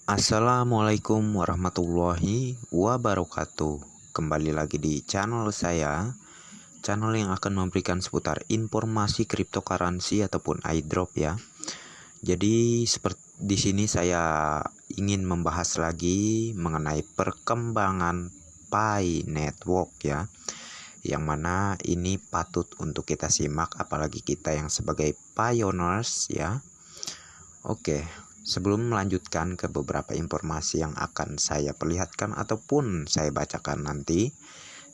Assalamualaikum warahmatullahi wabarakatuh. Kembali lagi di channel saya, channel yang akan memberikan seputar informasi cryptocurrency ataupun airdrop ya. Jadi seperti di sini saya ingin membahas lagi mengenai perkembangan Pi Network ya. Yang mana ini patut untuk kita simak apalagi kita yang sebagai pioneers ya. Oke, sebelum melanjutkan ke beberapa informasi yang akan saya perlihatkan ataupun saya bacakan nanti,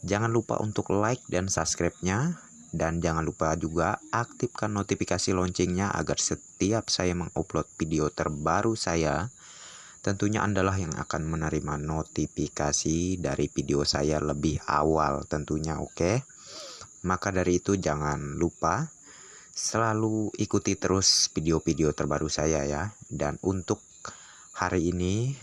jangan lupa untuk like dan subscribe-nya, dan jangan lupa juga aktifkan notifikasi loncengnya agar setiap saya mengupload video terbaru saya, tentunya Andalah yang akan menerima notifikasi dari video saya lebih awal tentunya, oke? Maka dari itu jangan lupa selalu ikuti terus video-video terbaru saya ya. Dan untuk hari ini,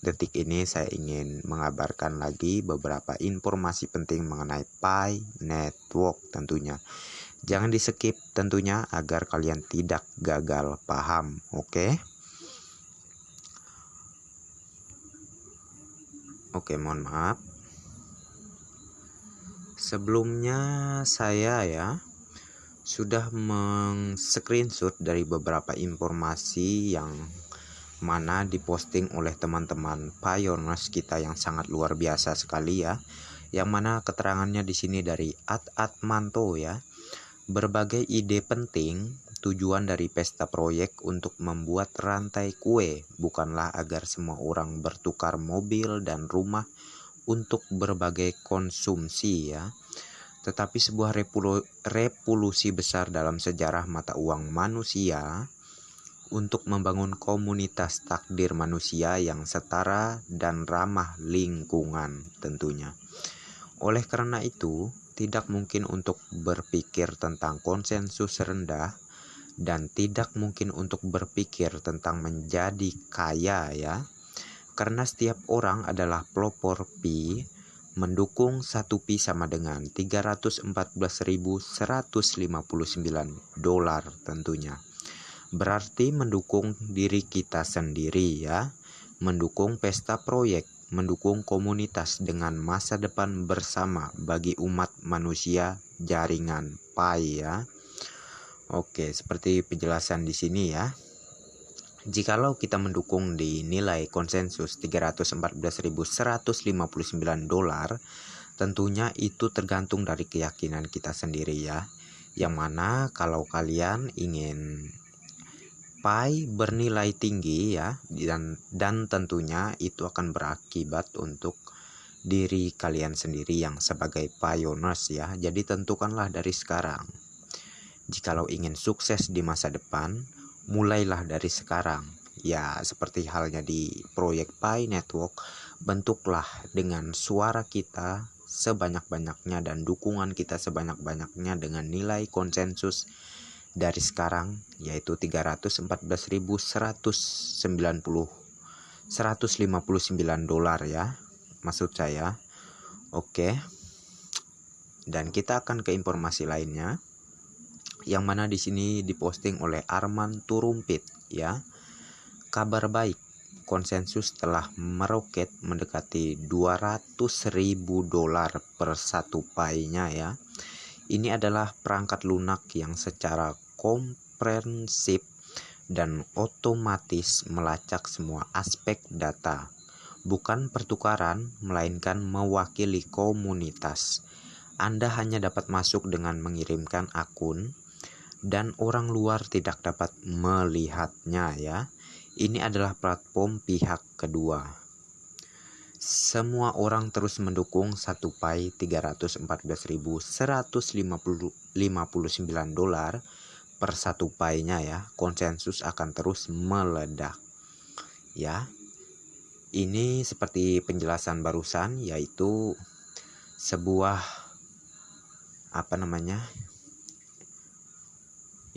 detik ini saya ingin mengabarkan lagi beberapa informasi penting mengenai Pi Network tentunya. Jangan di skip tentunya agar kalian tidak gagal paham, oke? Oke, mohon maaf. Sebelumnya saya sudah meng-screenshot dari beberapa informasi yang mana diposting oleh teman-teman pioneers kita yang sangat luar biasa sekali ya. Yang mana keterangannya di sini dari Atmanto ya. Berbagai ide penting, tujuan dari pesta proyek untuk membuat rantai kue bukanlah agar semua orang bertukar mobil dan rumah untuk berbagai konsumsi ya, tetapi sebuah revolusi besar dalam sejarah mata uang manusia untuk membangun komunitas takdir manusia yang setara dan ramah lingkungan tentunya. Oleh karena itu, tidak mungkin untuk berpikir tentang konsensus rendah dan tidak mungkin untuk berpikir tentang menjadi kaya ya. Karena setiap orang adalah pelopor pi, mendukung 1 pi sama dengan 314.159 dolar tentunya. Berarti mendukung diri kita sendiri ya, mendukung pesta proyek, mendukung komunitas dengan masa depan bersama bagi umat manusia jaringan Pi ya. Oke, seperti penjelasan di sini ya. Jikalau kita mendukung di nilai konsensus 314.159 dolar, tentunya itu tergantung dari keyakinan kita sendiri ya. Yang mana kalau kalian ingin Pi bernilai tinggi ya, dan tentunya itu akan berakibat untuk diri kalian sendiri yang sebagai pioneers ya. Jadi tentukanlah dari sekarang. Jikalau ingin sukses di masa depan, mulailah dari sekarang. Ya, seperti halnya di proyek Pi Network, bentuklah dengan suara kita sebanyak-banyaknya dan dukungan kita sebanyak-banyaknya dengan nilai konsensus dari sekarang, yaitu 314.159 dolar ya, maksud saya. Oke. Dan kita akan ke informasi lainnya, yang mana di sini diposting oleh Arman Turumpit ya. Kabar baik, konsensus telah meroket mendekati 200.000 dolar per satu Pi-nya ya. Ini adalah perangkat lunak yang secara komprehensif dan otomatis melacak semua aspek data, bukan pertukaran melainkan mewakili komunitas. Anda hanya dapat masuk dengan mengirimkan akun dan orang luar tidak dapat melihatnya ya. Ini adalah platform pihak kedua. Semua orang terus mendukung 1 Pi 314.159 dolar per satu Pi-nya ya. Konsensus akan terus meledak ya. Ini seperti penjelasan barusan, yaitu sebuah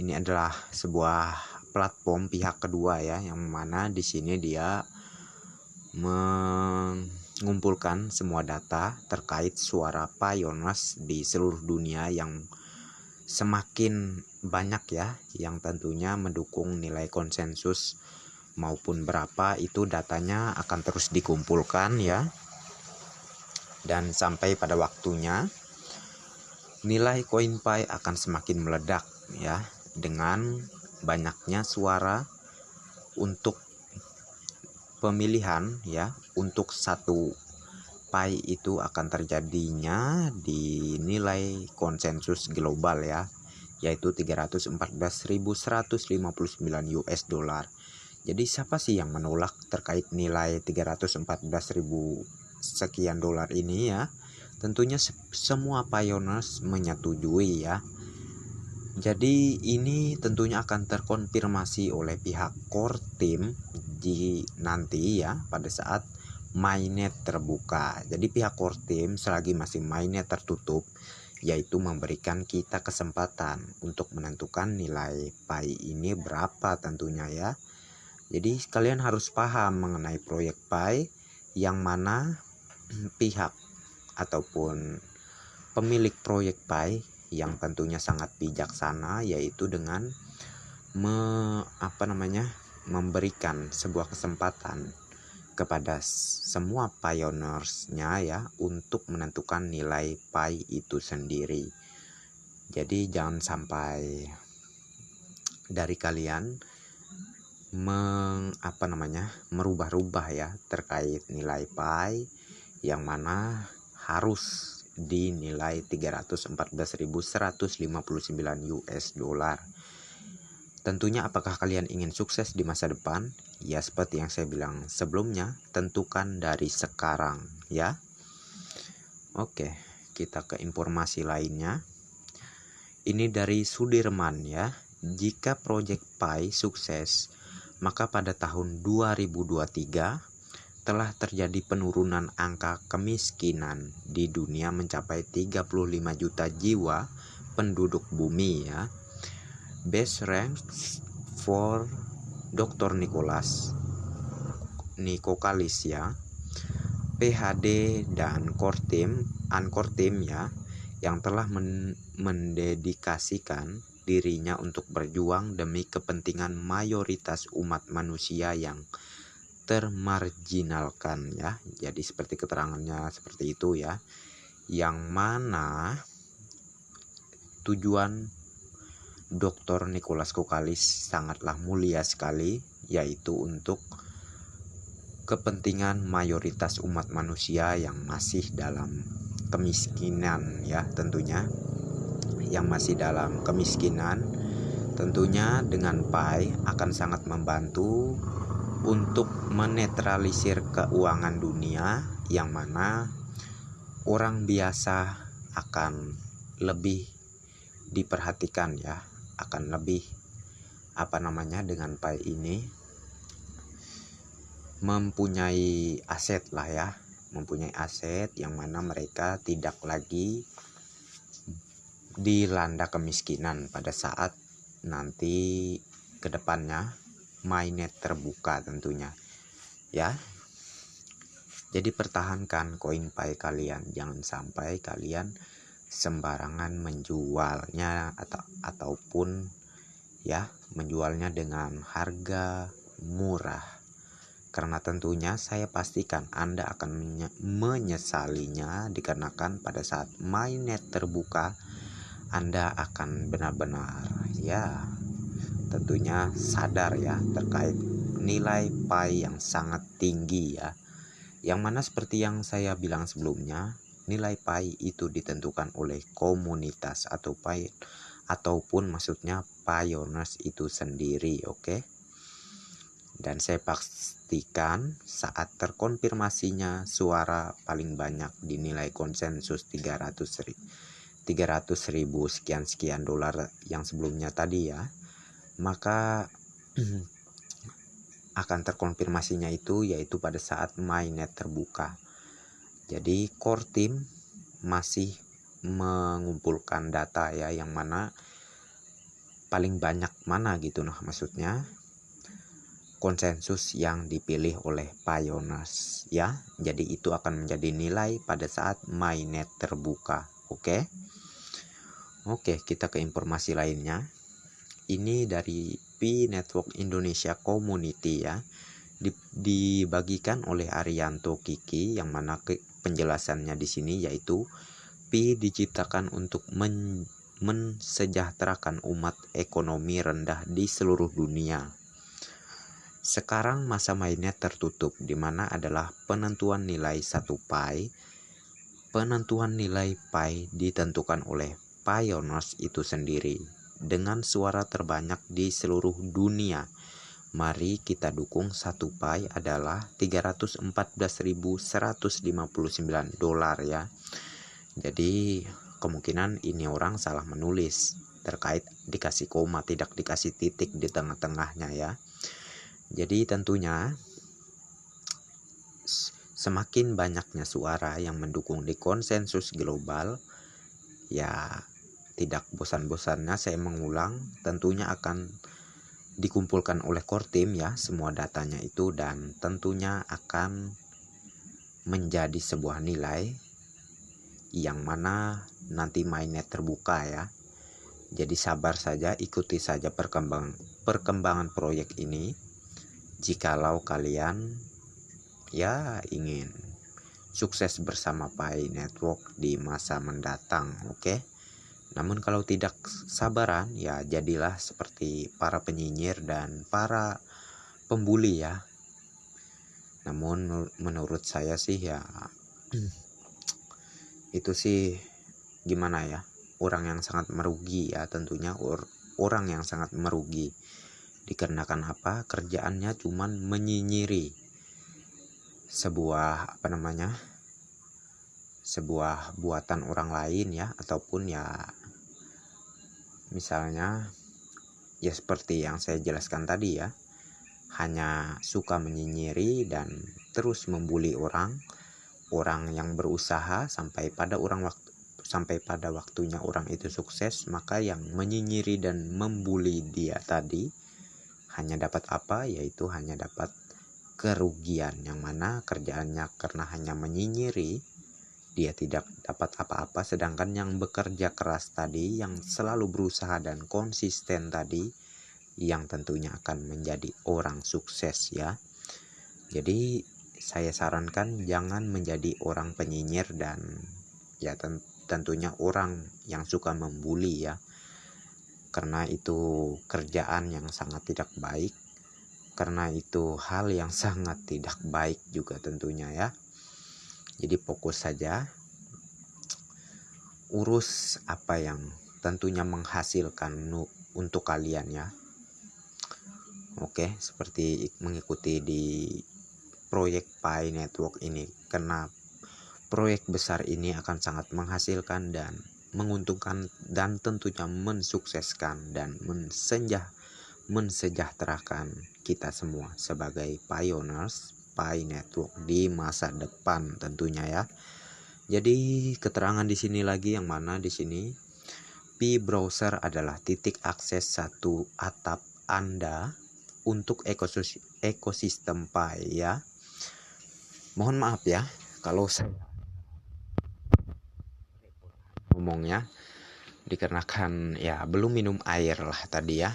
ini adalah sebuah platform pihak kedua ya, yang mana di sini dia mengumpulkan semua data terkait suara pioneers di seluruh dunia yang semakin banyak ya, yang tentunya mendukung nilai konsensus maupun berapa, itu datanya akan terus dikumpulkan ya. Dan sampai pada waktunya nilai CoinPy akan semakin meledak ya, dengan banyaknya suara untuk pemilihan ya. Untuk satu pi itu akan terjadinya di nilai konsensus global ya, yaitu 314.159 US dollar. Jadi siapa sih yang menolak terkait nilai 314.000 sekian dolar ini ya? Tentunya semua pioneers menyetujui ya. Jadi ini tentunya akan terkonfirmasi oleh pihak core team di nanti ya, pada saat mainnet terbuka. Jadi pihak core team selagi masih mainnet tertutup, yaitu memberikan kita kesempatan untuk menentukan nilai pi ini berapa tentunya ya. Jadi kalian harus paham mengenai proyek pi, yang mana pihak ataupun pemilik proyek pi yang tentunya sangat bijaksana, yaitu dengan memberikan sebuah kesempatan kepada semua pioneersnya ya, untuk menentukan nilai pi itu sendiri. Jadi jangan sampai dari kalian merubah-rubah ya terkait nilai pi, yang mana harus dinilai 314.159 US dollar. Tentunya apakah kalian ingin sukses di masa depan? Ya seperti yang saya bilang sebelumnya, tentukan dari sekarang ya. Oke, kita ke informasi lainnya. Ini dari Sudirman ya. Jika proyek pi sukses, maka pada tahun 2023 telah terjadi penurunan angka kemiskinan di dunia mencapai 35 juta jiwa penduduk bumi ya. Best ranks for Dr. Nikokalis ya, PhD dan core team ya, yang telah mendedikasikan dirinya untuk berjuang demi kepentingan mayoritas umat manusia yang termarginalkan ya. Jadi seperti keterangannya seperti itu ya, yang mana tujuan Dr. Nicholas Kokalis sangatlah mulia sekali, yaitu untuk kepentingan mayoritas umat manusia yang masih dalam kemiskinan ya, tentunya yang masih dalam kemiskinan. Tentunya dengan pi akan sangat membantu untuk menetralisir keuangan dunia, yang mana orang biasa akan lebih diperhatikan ya, akan lebih dengan pi ini mempunyai aset lah ya, mempunyai aset yang mana mereka tidak lagi dilanda kemiskinan pada saat nanti kedepannya mainnet terbuka tentunya ya. Jadi pertahankan koin pi kalian, jangan sampai kalian sembarangan menjualnya ataupun ya menjualnya dengan harga murah, karena tentunya saya pastikan Anda akan menyesalinya, dikarenakan pada saat mainnet terbuka Anda akan benar-benar ya tentunya sadar ya terkait nilai pi yang sangat tinggi ya, yang mana seperti yang saya bilang sebelumnya, nilai pi itu ditentukan oleh komunitas ataupun maksudnya pioneers itu sendiri. Oke. Dan saya pastikan saat terkonfirmasinya suara paling banyak dinilai konsensus 300.000 sekian dolar yang sebelumnya tadi ya, maka akan terkonfirmasinya itu yaitu pada saat mainnet terbuka. Jadi core team masih mengumpulkan data ya, yang mana paling banyak mana gitu maksudnya konsensus yang dipilih oleh pioneers ya. Jadi itu akan menjadi nilai pada saat mainnet terbuka. Oke, kita ke informasi lainnya. Ini dari Pi Network Indonesia Community ya, dibagikan oleh Arianto Kiki, yang mana penjelasannya di sini yaitu Pi diciptakan untuk mensejahterakan umat ekonomi rendah di seluruh dunia. Sekarang masa mainnet tertutup, di mana adalah penentuan nilai 1 pi. Penentuan nilai pi ditentukan oleh pioneers itu sendiri dengan suara terbanyak di seluruh dunia. Mari kita dukung 1 pi adalah 314.159 dolar ya. Jadi kemungkinan ini orang salah menulis terkait dikasih koma, tidak dikasih titik di tengah-tengahnya ya. Jadi tentunya semakin banyaknya suara yang mendukung di konsensus global, ya tidak bosan-bosannya saya mengulang, tentunya akan dikumpulkan oleh core team ya semua datanya itu, dan tentunya akan menjadi sebuah nilai yang mana nanti mainnet terbuka ya. Jadi sabar saja, ikuti saja perkembangan proyek ini. Jikalau kalian ya ingin sukses bersama Pi Network di masa mendatang, oke? Namun kalau tidak sabaran ya jadilah seperti para penyinyir dan para pembuli ya. Namun menurut saya sih ya itu sih gimana ya, orang yang sangat merugi ya, tentunya orang yang sangat merugi. Dikarenakan apa? Kerjaannya cuman menyinyiri sebuah sebuah buatan orang lain ya, ataupun ya misalnya ya seperti yang saya jelaskan tadi ya, hanya suka menyinyiri dan terus membuli orang yang berusaha sampai pada waktunya orang itu sukses, maka yang menyinyiri dan membuli dia tadi hanya dapat apa? Yaitu hanya dapat kerugian, yang mana kerjaannya karena hanya menyinyiri dia tidak dapat apa-apa, sedangkan yang bekerja keras tadi, yang selalu berusaha dan konsisten tadi, yang tentunya akan menjadi orang sukses ya. Jadi saya sarankan jangan menjadi orang penyinyir dan ya tentunya orang yang suka membuli ya, karena itu kerjaan yang sangat tidak baik, karena itu hal yang sangat tidak baik juga tentunya ya. Jadi fokus saja, urus apa yang tentunya menghasilkan untuk kalian ya. Oke, seperti mengikuti di proyek Pi Network ini, karena proyek besar ini akan sangat menghasilkan dan menguntungkan dan tentunya mensukseskan dan mensejahterakan kita semua sebagai pioneers Pi Network di masa depan tentunya ya. Jadi keterangan di sini lagi, yang mana di sini Pi Browser adalah titik akses satu atap Anda untuk ekosistem Pi ya. Mohon maaf ya kalau saya ngomongnya, dikarenakan ya belum minum air lah tadi ya.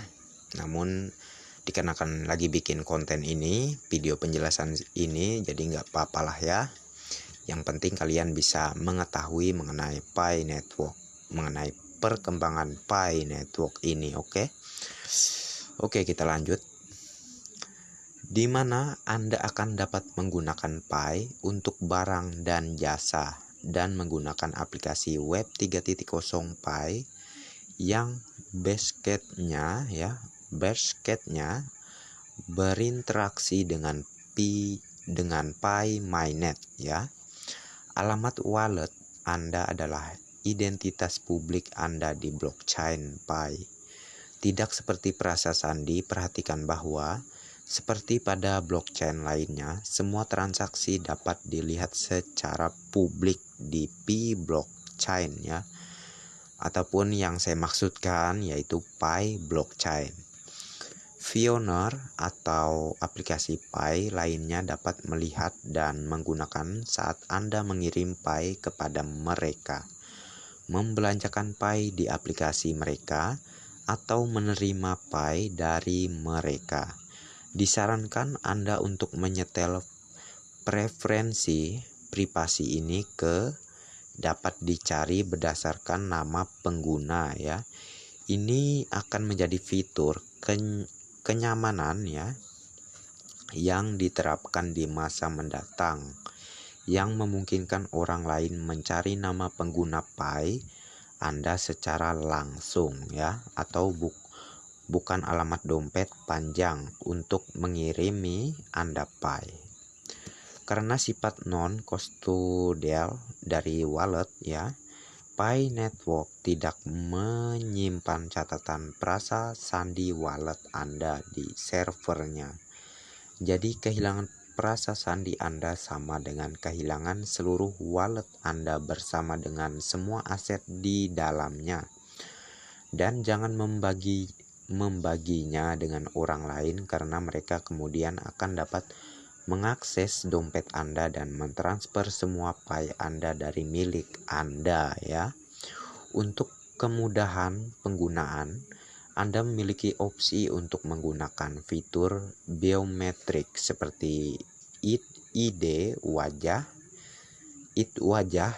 Namun dikarenakan lagi bikin konten ini, video penjelasan ini, jadi nggak apa-apa lah ya. Yang penting kalian bisa mengetahui mengenai Pi Network, mengenai perkembangan Pi Network ini, oke? Oke, kita lanjut. Di mana Anda akan dapat menggunakan Pi untuk barang dan jasa dan menggunakan aplikasi web 3.0 Pi yang basketnya berinteraksi dengan Pi Mainnet ya. Alamat wallet Anda adalah identitas publik Anda di blockchain Pi. Tidak seperti perasa sandi, perhatikan bahwa seperti pada blockchain lainnya, semua transaksi dapat dilihat secara publik di Pi blockchain ya. Ataupun yang saya maksudkan yaitu Pi blockchain. Pioneer atau aplikasi Pi lainnya dapat melihat dan menggunakan saat Anda mengirim Pi kepada mereka. Membelanjakan Pi di aplikasi mereka, atau menerima Pi dari mereka. Disarankan Anda untuk menyetel preferensi privasi ini dapat dicari berdasarkan nama pengguna ya. Ini akan menjadi fitur kenyamanan ya yang diterapkan di masa mendatang, yang memungkinkan orang lain mencari nama pengguna Pi Anda secara langsung ya, atau bukan alamat dompet panjang untuk mengirimi Anda Pi. Karena sifat non-custodial dari wallet ya, Pi Network tidak menyimpan catatan frasa sandi wallet Anda di servernya. Jadi kehilangan frasa sandi Anda sama dengan kehilangan seluruh wallet Anda bersama dengan semua aset di dalamnya. Dan jangan membaginya dengan orang lain, karena mereka kemudian akan dapat mengakses dompet Anda dan mentransfer semua Pi Anda dari milik Anda ya. Untuk kemudahan penggunaan, Anda memiliki opsi untuk menggunakan fitur biometrik seperti ID wajah,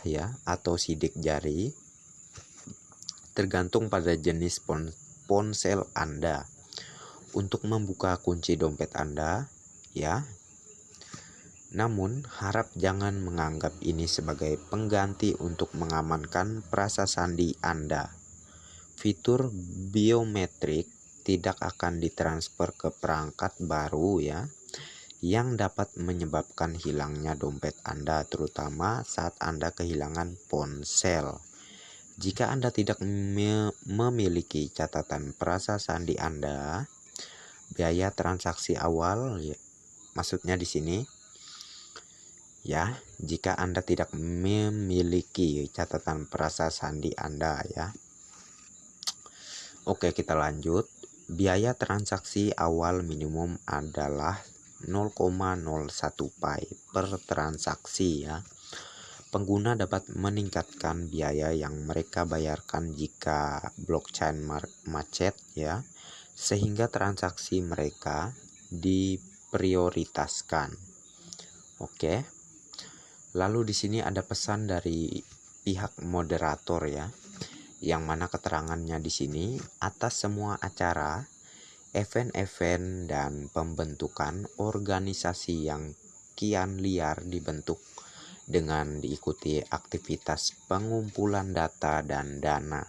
ya, atau sidik jari, tergantung pada jenis ponsel Anda. Untuk membuka kunci dompet Anda ya. Namun, harap jangan menganggap ini sebagai pengganti untuk mengamankan frasa sandi Anda. Fitur biometrik tidak akan ditransfer ke perangkat baru ya, yang dapat menyebabkan hilangnya dompet Anda, terutama saat Anda kehilangan ponsel. Jika Anda tidak memiliki catatan frasa sandi Anda, biaya transaksi awal ya, maksudnya di sini ya, jika Anda tidak memiliki catatan frasa sandi Anda ya. Oke, kita lanjut. Biaya transaksi awal minimum adalah 0,01 Pi per transaksi ya. Pengguna dapat meningkatkan biaya yang mereka bayarkan jika blockchain macet ya, sehingga transaksi mereka diprioritaskan. Oke. Lalu di sini ada pesan dari pihak moderator ya, yang mana keterangannya di sini, atas semua acara, event-event dan pembentukan organisasi yang kian liar dibentuk dengan diikuti aktivitas pengumpulan data dan dana,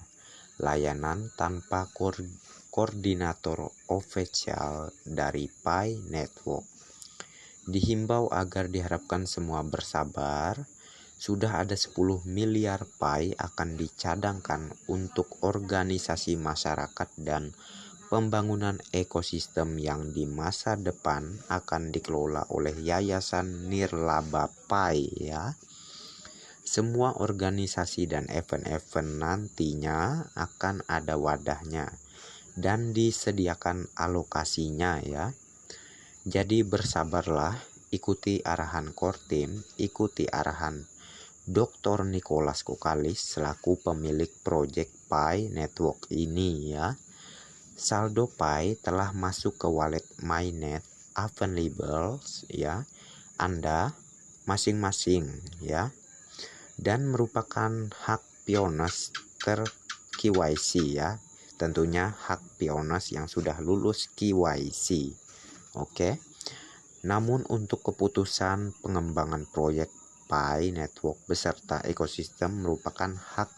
layanan tanpa koordinator ofisial dari Pi Network. Dihimbau agar diharapkan semua bersabar. Sudah ada 10 miliar Pi akan dicadangkan untuk organisasi masyarakat dan pembangunan ekosistem yang di masa depan akan dikelola oleh Yayasan Nirlaba Pi ya. Semua organisasi dan event-event nantinya akan ada wadahnya dan disediakan alokasinya ya. Jadi bersabarlah, ikuti arahan core team, ikuti arahan Dr. Nicholas Kokalis selaku pemilik proyek Pi Network ini ya. Saldo Pi telah masuk ke wallet Mainnet available ya Anda masing-masing ya, dan merupakan hak piones ter-KYC ya. Tentunya hak piones yang sudah lulus KYC. Oke. Namun untuk keputusan pengembangan proyek Pi Network beserta ekosistem merupakan hak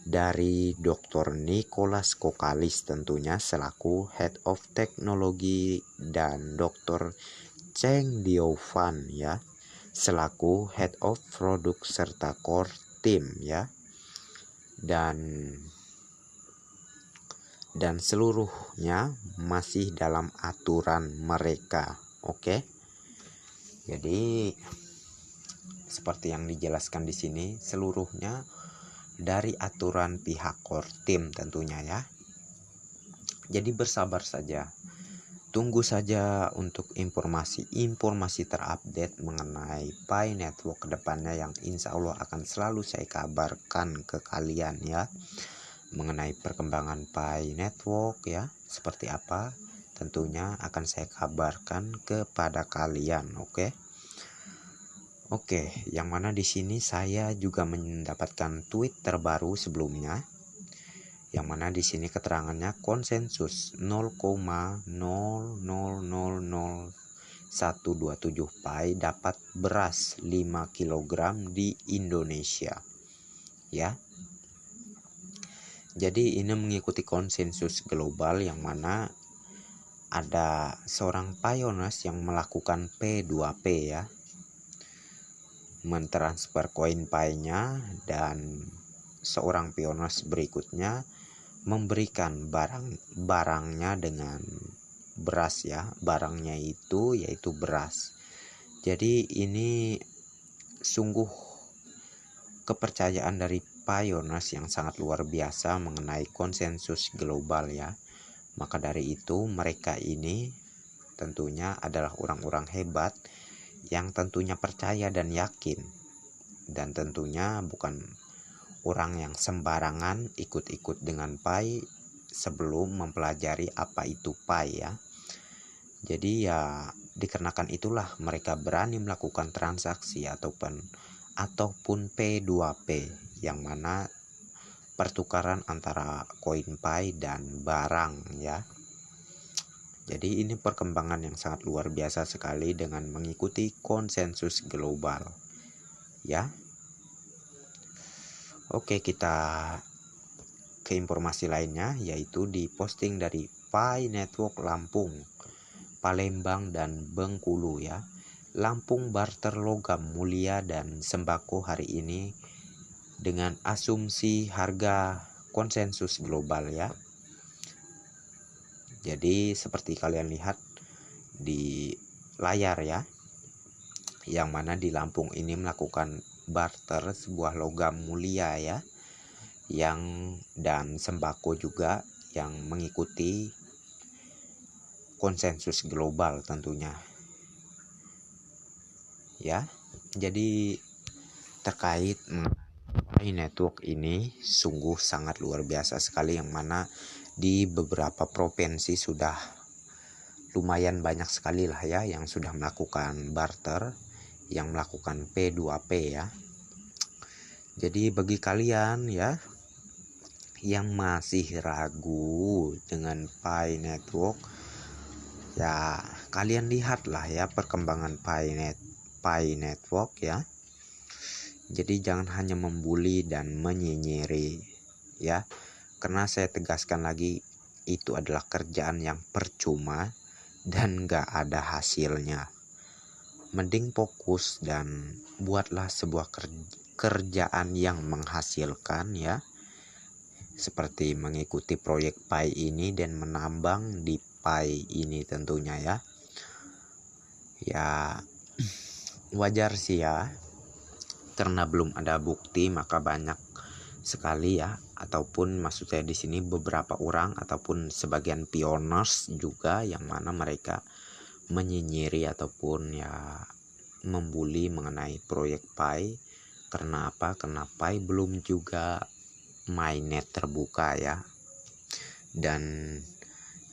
dari Dr. Nicholas Kokalis tentunya selaku Head of Technology dan Dr. Cheng Diofan ya selaku Head of Product serta Core Team ya. Dan seluruhnya masih dalam aturan mereka. Oke. Jadi seperti yang dijelaskan di sini, seluruhnya dari aturan pihak core team tentunya ya. Jadi bersabar saja. Tunggu saja untuk informasi terupdate mengenai Pi Network kedepannya yang insya Allah akan selalu saya kabarkan ke kalian ya. mengenai perkembangan Pi Network ya, seperti apa, tentunya akan saya kabarkan kepada kalian, oke? Oke, yang mana di sini saya juga mendapatkan tweet terbaru sebelumnya, yang mana di sini keterangannya konsensus 0,000127 Pi dapat beras 5 kg di Indonesia. Ya. Jadi ini mengikuti konsensus global yang mana ada seorang pioneers yang melakukan P2P ya, mentransfer koin Pi-nya, dan seorang pioneers berikutnya memberikan barangnya dengan beras ya, barangnya itu yaitu beras. Jadi ini sungguh kepercayaan dari pioneers yang sangat luar biasa mengenai konsensus global ya. Maka dari itu mereka ini tentunya adalah orang-orang hebat yang tentunya percaya dan yakin, dan tentunya bukan orang yang sembarangan ikut-ikut dengan Pi sebelum mempelajari apa itu Pi ya. Jadi ya dikarenakan itulah mereka berani melakukan transaksi ataupun P2P, yang mana pertukaran antara koin Pi dan barang ya. Jadi ini perkembangan yang sangat luar biasa sekali dengan mengikuti konsensus global ya. Oke, kita ke informasi lainnya, yaitu di posting dari Pi Network Lampung, Palembang dan Bengkulu ya. Lampung barter logam mulia dan sembako hari ini dengan asumsi harga konsensus global ya. Jadi seperti kalian lihat di layar ya, yang mana di Lampung ini melakukan barter sebuah logam mulia ya, dan sembako juga yang mengikuti konsensus global tentunya ya. Jadi terkait Pi Network ini sungguh sangat luar biasa sekali, yang mana di beberapa provinsi sudah lumayan banyak sekali lah ya yang sudah melakukan barter, yang melakukan P2P ya. Jadi bagi kalian ya yang masih ragu dengan Pi Network ya, kalian lihatlah ya perkembangan Pi Network ya. Jadi jangan hanya membuli dan menyinyiri ya, karena saya tegaskan lagi, itu adalah kerjaan yang percuma dan gak ada hasilnya. Mending fokus dan buatlah sebuah kerjaan yang menghasilkan ya, seperti mengikuti proyek Pi ini dan menambang di Pi ini tentunya ya. Ya wajar sih ya, karena belum ada bukti, maka banyak sekali ya, ataupun maksud saya di sini beberapa orang ataupun sebagian pioneers juga yang mana mereka menyinyiri ataupun ya membuli mengenai proyek Pi. Karena apa? Karena Pi belum juga mainnet terbuka ya, dan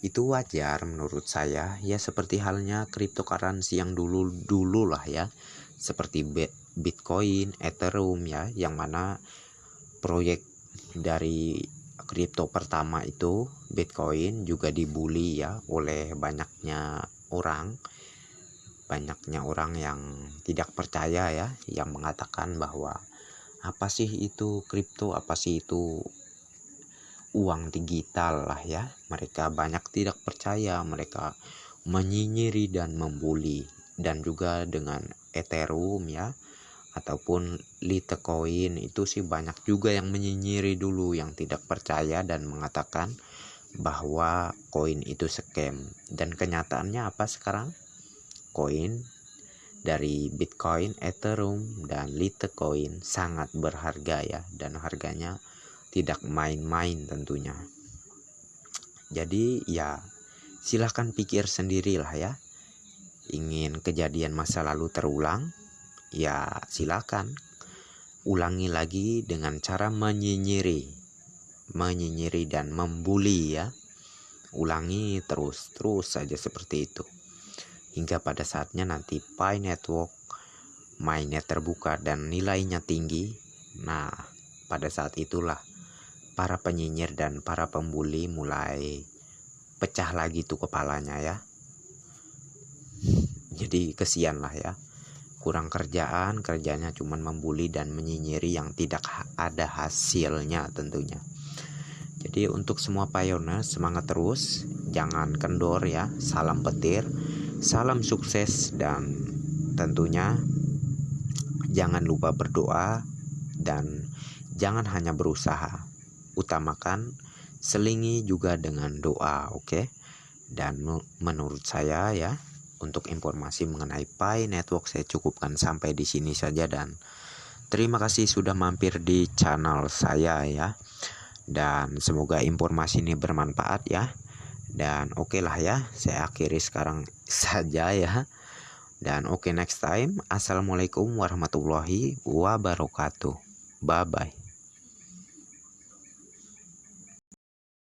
itu wajar menurut saya ya, seperti halnya cryptocurrency yang dulu lah ya, seperti Bitcoin, Ethereum ya, yang mana proyek dari kripto pertama itu Bitcoin juga dibully ya oleh banyaknya orang yang tidak percaya ya, yang mengatakan bahwa apa sih itu kripto, apa sih itu uang digital lah ya. Mereka banyak tidak percaya, mereka menyinyiri dan membuli. Dan juga dengan Ethereum ya, ataupun Litecoin itu sih banyak juga yang menyinyiri dulu, yang tidak percaya dan mengatakan bahwa koin itu scam. Dan kenyataannya apa sekarang? Koin dari Bitcoin, Ethereum, dan Litecoin sangat berharga ya, dan harganya tidak main-main tentunya. Jadi ya silahkan pikir sendirilah ya. Ingin kejadian masa lalu terulang? Ya silakan ulangi lagi dengan cara menyinyiri, menyinyiri dan membuli ya. Ulangi terus saja seperti itu. Hingga pada saatnya nanti Pi Network mainnet terbuka dan nilainya tinggi. Nah, pada saat itulah para penyinyir dan para pembuli mulai pecah lagi tuh kepalanya ya. Jadi kesian lah ya. Kurang kerjanya cuman membuli dan menyinyiri yang tidak ada hasilnya tentunya. Jadi untuk semua pioneer semangat terus, jangan kendor ya. Salam petir, salam sukses, dan tentunya jangan lupa berdoa dan jangan hanya berusaha. Utamakan selingi juga dengan doa, oke? Dan menurut saya ya, untuk informasi mengenai Pi Network saya cukupkan sampai di sini saja, dan terima kasih sudah mampir di channel saya ya. Dan semoga informasi ini bermanfaat ya. Dan oke lah ya, saya akhiri sekarang saja ya. Dan oke, next time. Assalamualaikum warahmatullahi wabarakatuh. Bye bye.